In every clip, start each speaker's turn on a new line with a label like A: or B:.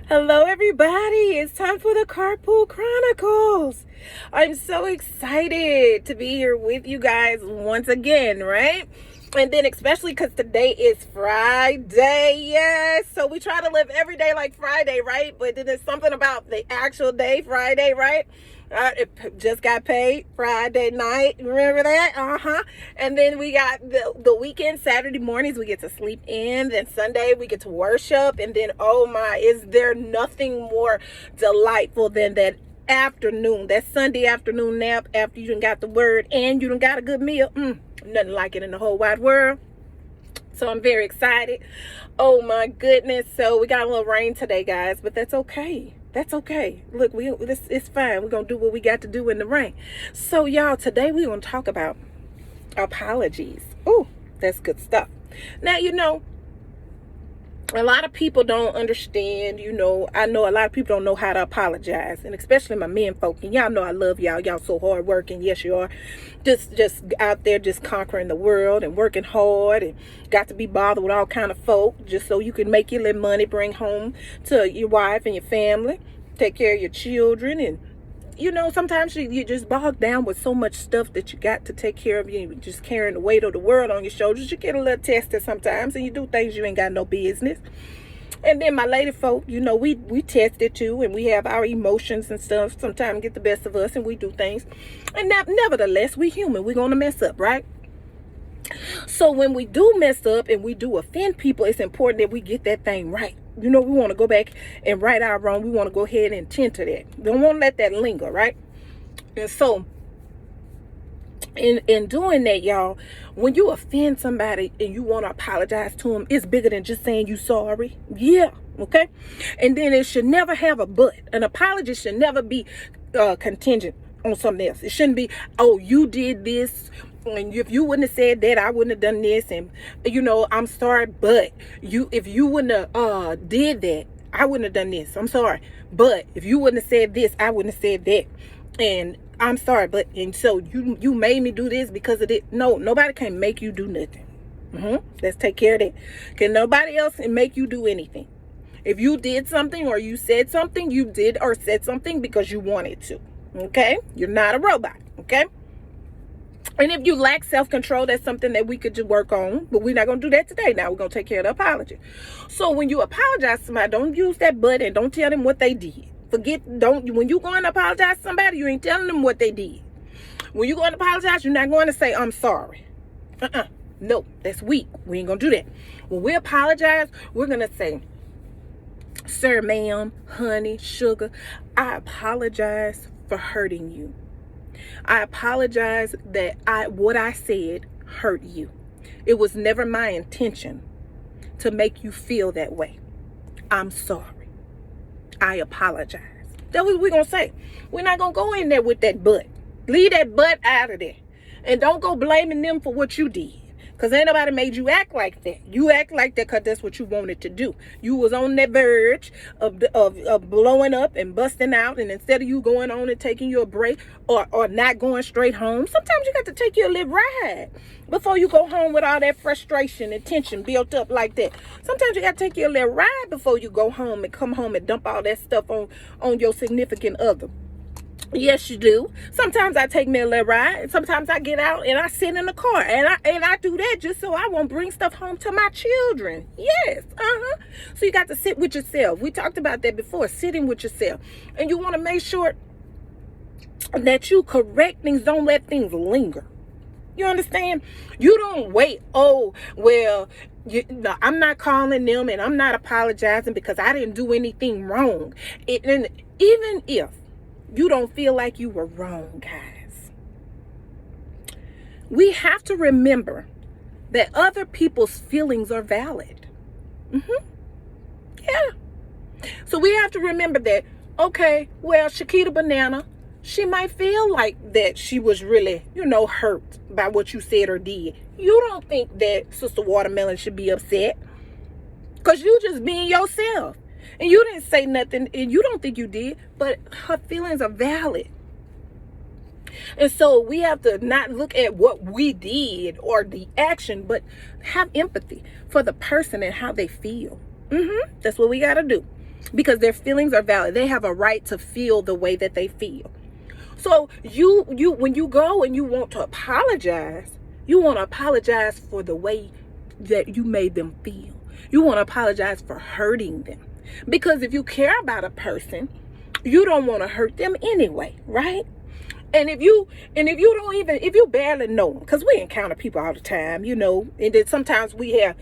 A: Hello, everybody. It's time for the Carpool Chronicles. I'm so excited to be here with you guys once again, right? And then especially because today is Friday. Yes. So we try to live every day like Friday, right? But then there's something about the actual day, Friday, right? It just got paid Friday night. Remember that? And then we got the weekend, Saturday mornings, we get to sleep in. Then Sunday, we get to worship. And then, oh my, is there nothing more delightful than that afternoon, that Sunday afternoon nap after you done got the word and you done got a good meal? Nothing like it in the whole wide world. So I'm very excited. Oh my goodness. So we got a little rain today, guys, but that's okay. That's okay. Look, it's fine. We're going to do what we got to do in the rain. So y'all, today we're going to talk about apologies. Ooh, that's good stuff. Now, a lot of people don't understand, I know a lot of people don't know how to apologize, and especially my men folk. And y'all know I love y'all. Y'all so hard working. Yes, you are. Just out there just conquering the world and working hard and got to be bothered with all kind of folk just so you can make your little money, bring home to your wife and your family, take care of your children. And sometimes you just bogged down with so much stuff that you got to take care of. You just carrying the weight of the world on your shoulders. You get a little tested sometimes, and you do things you ain't got no business. And then my lady folk, we test it too, and we have our emotions and stuff sometimes get the best of us, and we do things. And nevertheless, we human. We're gonna mess up, right? So when we do mess up and we do offend people, it's important that we get that thing right. We want to go back and right our wrong. We want to go ahead and tend to that. Don't want to let that linger, right? And so in doing that, y'all, when you offend somebody and you want to apologize to them, it's bigger than just saying you sorry. Yeah. Okay. And then it should never have a but. An apology should never be contingent on something else. It shouldn't be, oh, you did this, and if you wouldn't have said that, I wouldn't have done this, and I'm sorry, but if you wouldn't have did that, I wouldn't have done this. I'm sorry, but if you wouldn't have said this, I wouldn't have said that, and I'm sorry, but and so you made me do this because of it. No, nobody can make you do nothing. Let's take care of that. Can nobody else make you do anything? If you did something or you said something, you did or said something because you wanted to. Okay, you're not a robot. Okay. And if you lack self-control, that's something that we could just work on. But we're not going to do that today. Now we're going to take care of the apology. So when you apologize to somebody, don't use that but and don't tell them what they did. When you go and apologize to somebody, you ain't telling them what they did. When you go and apologize, you're not going to say, I'm sorry. No, that's weak. We ain't going to do that. When we apologize, we're going to say, sir, ma'am, honey, sugar, I apologize for hurting you. I apologize that what I said hurt you. It was never my intention to make you feel that way. I'm sorry. I apologize. That's what we're going to say. We're not going to go in there with that but. Leave that but out of there. And don't go blaming them for what you did. Because ain't nobody made you act like that. You act like that because that's what you wanted to do. You was on that verge of blowing up and busting out. And instead of you going on and taking your break or not going straight home, sometimes you got to take your little ride before you go home with all that frustration and tension built up like that. Sometimes you got to take your little ride before you go home and come home and dump all that stuff on your significant other. Yes, you do. Sometimes I take me a little ride. Sometimes I get out and I sit in the car, and I do that just so I won't bring stuff home to my children. Yes, So you got to sit with yourself. We talked about that before, sitting with yourself, and you want to make sure that you correct things. Don't let things linger. You understand? You don't wait. Oh, well, no, I'm not calling them and I'm not apologizing because I didn't do anything wrong. And even if you don't feel like you were wrong, guys, we have to remember that other people's feelings are valid. Yeah. So we have to remember that, okay, well, Shakita Banana, she might feel like that she was really, hurt by what you said or did. You don't think that Sister Watermelon should be upset because you just being yourself. And you didn't say nothing, and you don't think you did, but her feelings are valid. And so we have to not look at what we did or the action, but have empathy for the person and how they feel. That's what we got to do. because their feelings are valid. They have a right to feel the way that they feel. So you when you go and you want to apologize, you want to apologize for the way that you made them feel. You want to apologize for hurting them. Because if you care about a person, you don't want to hurt them anyway, right? And if you don't even, if you barely know them, because we encounter people all the time, you know, and then sometimes we have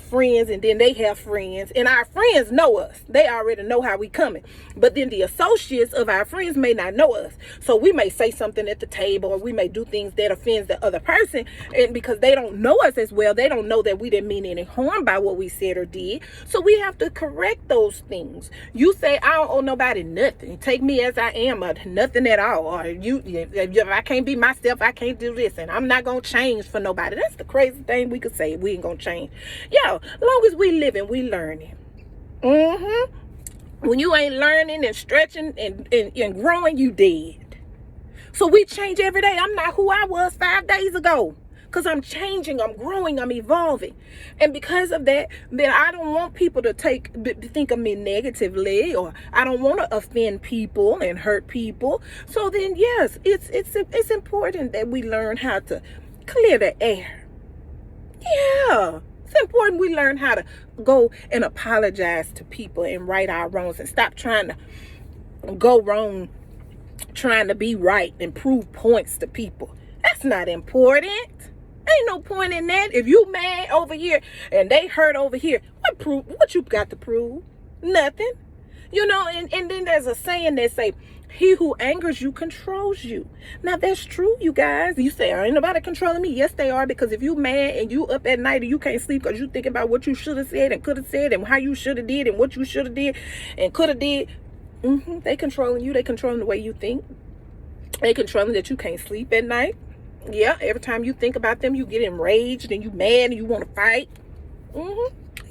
A: friends, and then they have friends, and our friends know us. They already know how we coming. But then the associates of our friends may not know us. So we may say something at the table, or we may do things that offends the other person, and because they don't know us as well, they don't know that we didn't mean any harm by what we said or did. So we have to correct those things. You say, I don't owe nobody nothing. Take me as I am, or nothing at all. Or if I can't be myself, I can't do this, and I'm not gonna change for nobody. That's the crazy thing we could say. We ain't gonna change. Yo, as long as we living, we learning. When you ain't learning and stretching and growing, you dead. So we change every day. I'm not who I was 5 days ago. Because I'm changing, I'm growing, I'm evolving. And because of that, then I don't want people to think of me negatively, or I don't want to offend people and hurt people. So then, yes, it's important that we learn how to clear the air. Yeah, it's important we learn how to go and apologize to people and right our wrongs, and stop trying to go wrong, trying to be right and prove points to people. That's not important. Ain't no point in that. If you mad over here and they hurt over here, what you got to prove? Nothing. You know, and then there's a saying that say, he who angers you controls you. Now that's true, you guys. You say, ain't nobody controlling me. Yes, they are, because if you mad and you up at night and you can't sleep because you thinking about what you should have said and could have said and how you should have did and what you should have did and could have did, they controlling you. They controlling the way you think. They controlling that you can't sleep at night. Yeah, every time you think about them, you get enraged and you mad and you want to fight.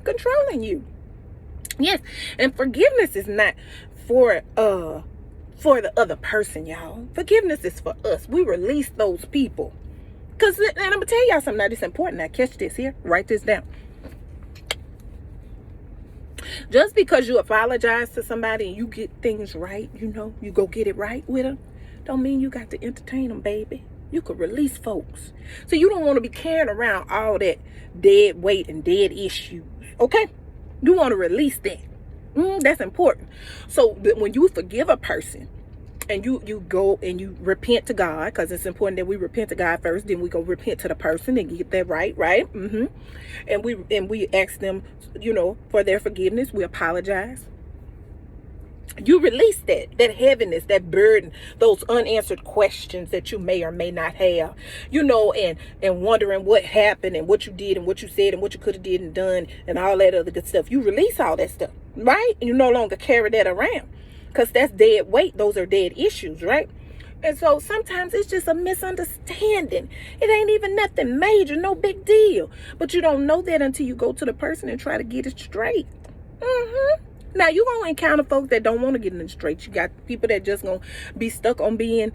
A: Controlling you. Yes, and forgiveness is not for the other person, y'all. Forgiveness is for us. We release those people. And I'm gonna tell y'all something. Now, this is important. Now, catch this here. Write this down. Just because you apologize to somebody and you get things right, you know, you go get it right with them, don't mean you got to entertain them, baby. You could release folks. So you don't want to be carrying around all that dead weight and dead issues. Okay? You want to release that. That's important. So when you forgive a person and you go and you repent to God, because it's important that we repent to God first, then we go repent to the person and get that right? And we ask them, you know, for their forgiveness. We apologize. You release that heaviness, that burden, those unanswered questions that you may or may not have, you know, and wondering what happened and what you did and what you said and what you could have did and done and all that other good stuff. You release all that stuff, right? And you no longer carry that around, because that's dead weight. Those are dead issues, right? And so sometimes it's just a misunderstanding. It ain't even nothing major, no big deal. But you don't know that until you go to the person and try to get it straight. Now, you're going to encounter folks that don't want to get in the straight. You got people that just going to be stuck on being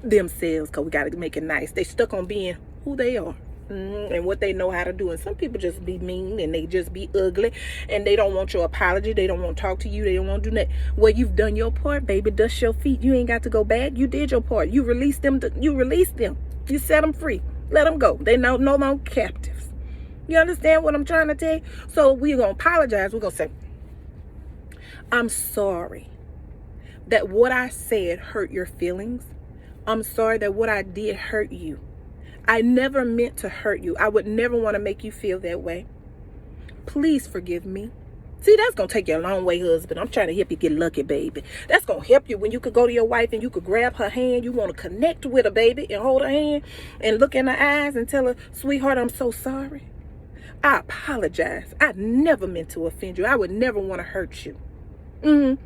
A: themselves, because we got to make it nice. They stuck on being who they are and what they know how to do. And some people just be mean and they just be ugly and they don't want your apology. They don't want to talk to you. They don't want to do that. Well, you've done your part, baby. Dust your feet. You ain't got to go back. You did your part. You released them. You set them free. Let them go. They no longer captives. You understand what I'm trying to tell you? So we're going to apologize. We're going to say, I'm sorry that what I said hurt your feelings. I'm sorry that what I did hurt you. I never meant to hurt you. I would never want to make you feel that way. Please forgive me. See, that's going to take you a long way, husband. I'm trying to help you get lucky, baby. That's going to help you when you could go to your wife and you could grab her hand. You want to connect with her, baby, and hold her hand and look in her eyes and tell her, sweetheart, I'm so sorry. I apologize. I never meant to offend you. I would never want to hurt you. Yeah,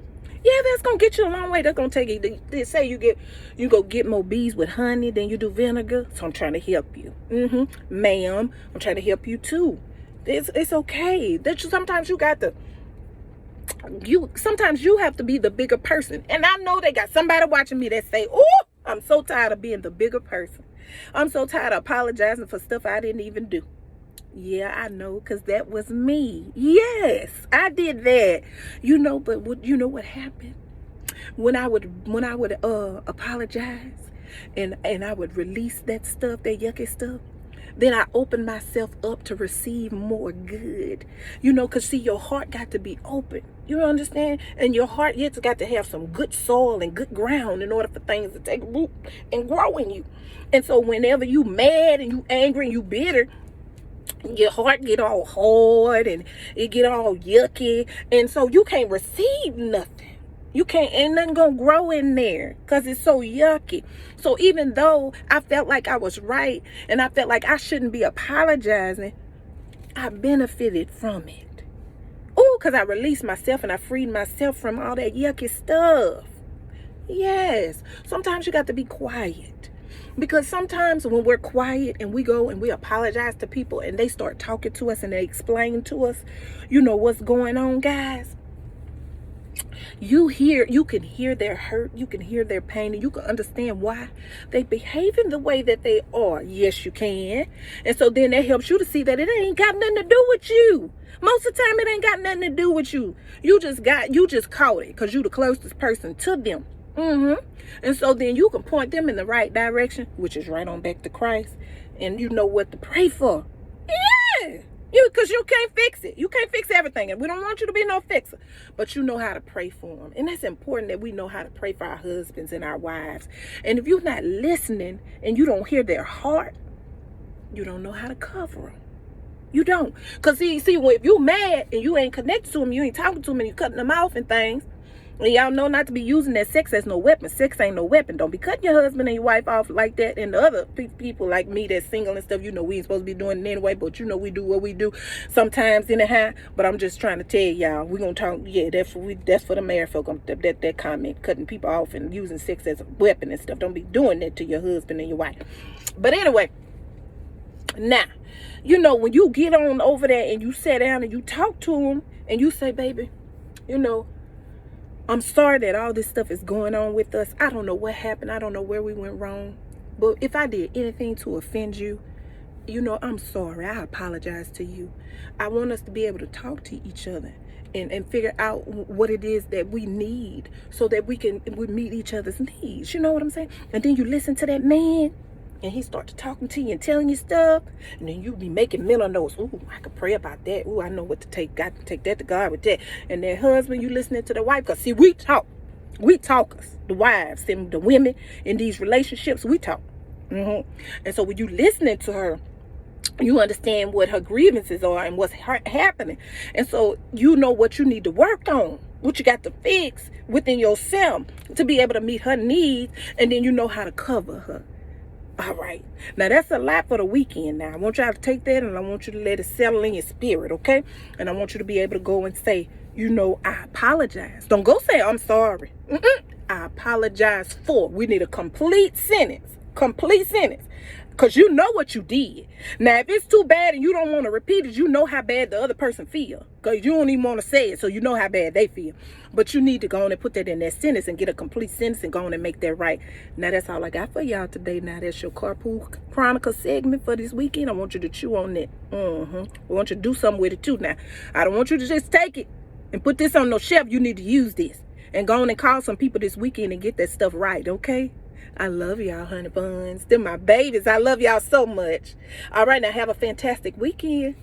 A: that's gonna get you a long way. That's gonna take you. They say you go get more bees with honey than you do vinegar. So I'm trying to help you. Ma'am, I'm trying to help you too. It's okay. Sometimes you have to be the bigger person. And I know they got somebody watching me that say, oh, I'm so tired of being the bigger person. I'm so tired of apologizing for stuff I didn't even do. Yeah, I know, because that was me. Yes, I did that. But you know what happened? When I would apologize and I would release that stuff, that yucky stuff, then I opened myself up to receive more good. Because see, your heart got to be open. You understand? And your heart yet's got to have some good soil and good ground in order for things to take root and grow in you. And so whenever you mad and you angry and you bitter, your heart get all hard and it get all yucky, and so you can't receive nothing. You can't, ain't nothing gonna grow in there because it's so yucky. So even though I felt like I was right and I felt like I shouldn't be apologizing, I benefited from it. Oh, because I released myself and I freed myself from all that yucky stuff. Yes, sometimes you got to be quiet. Because sometimes when we're quiet and we go and we apologize to people and they start talking to us and they explain to us, what's going on, guys. You can hear their hurt, you can hear their pain, and you can understand why they behaving the way that they are. Yes, you can. And so then that helps you to see that it ain't got nothing to do with you. Most of the time it ain't got nothing to do with you. You just caught it because you the closest person to them. And so then you can point them in the right direction, which is right on back to Christ, and you know what to pray for. Yeah, because you can't fix it. You can't fix everything, and we don't want you to be no fixer, but you know how to pray for them. And that's important, that we know how to pray for our husbands and our wives. And if you're not listening and you don't hear their heart, you don't know how to cover them. You don't. Because see, if you mad and you ain't connected to them, you ain't talking to them, and you cutting them off and things, and y'all know not to be using that sex as no weapon. Sex ain't no weapon. Don't be cutting your husband and your wife off like that. And the other people like me that's single and stuff, we ain't supposed to be doing it anyway, but we do what we do sometimes anyhow. But I'm just trying to tell y'all, we gonna talk. Yeah, that's for the married folk. That comment, cutting people off and using sex as a weapon and stuff. Don't be doing that to your husband and your wife. But anyway, now, when you get on over there and you sit down and you talk to them and you say, baby, I'm sorry that all this stuff is going on with us. I don't know what happened. I don't know where we went wrong. But if I did anything to offend you, I'm sorry. I apologize to you. I want us to be able to talk to each other and figure out what it is that we need so that we meet each other's needs. You know what I'm saying? And then you listen to that man and he starts talking to you and telling you stuff, and then you be making mental notes. Ooh, I could pray about that. Ooh, I know what to take. Got to take that to God with that. And then husband, you listening to the wife, because see, we talkers, the wives and the women in these relationships, we talk. And so when you listening to her, you understand what her grievances are and what's happening. And so you know what you need to work on, what you got to fix within yourself to be able to meet her needs, and then you know how to cover her. All right. Now, that's a lot for the weekend now. I want y'all to take that and I want you to let it settle in your spirit, okay? And I want you to be able to go and say, I apologize. Don't go say, I'm sorry. I apologize for. We need a complete sentence. Complete sentence. Because you know what you did. Now, if it's too bad and you don't want to repeat it, you know how bad the other person feel. Because you don't even want to say it, so you know how bad they feel. But you need to go on and put that in that sentence and get a complete sentence and go on and make that right. Now, that's all I got for y'all today. Now, that's your Carpool Chronicles segment for this weekend. I want you to chew on that. I want you to do something with it, too. Now, I don't want you to just take it and put this on no shelf. You need to use this. And go on and call some people this weekend and get that stuff right, okay? I love y'all, honey buns. They're my babies. I love y'all so much. All right, now have a fantastic weekend.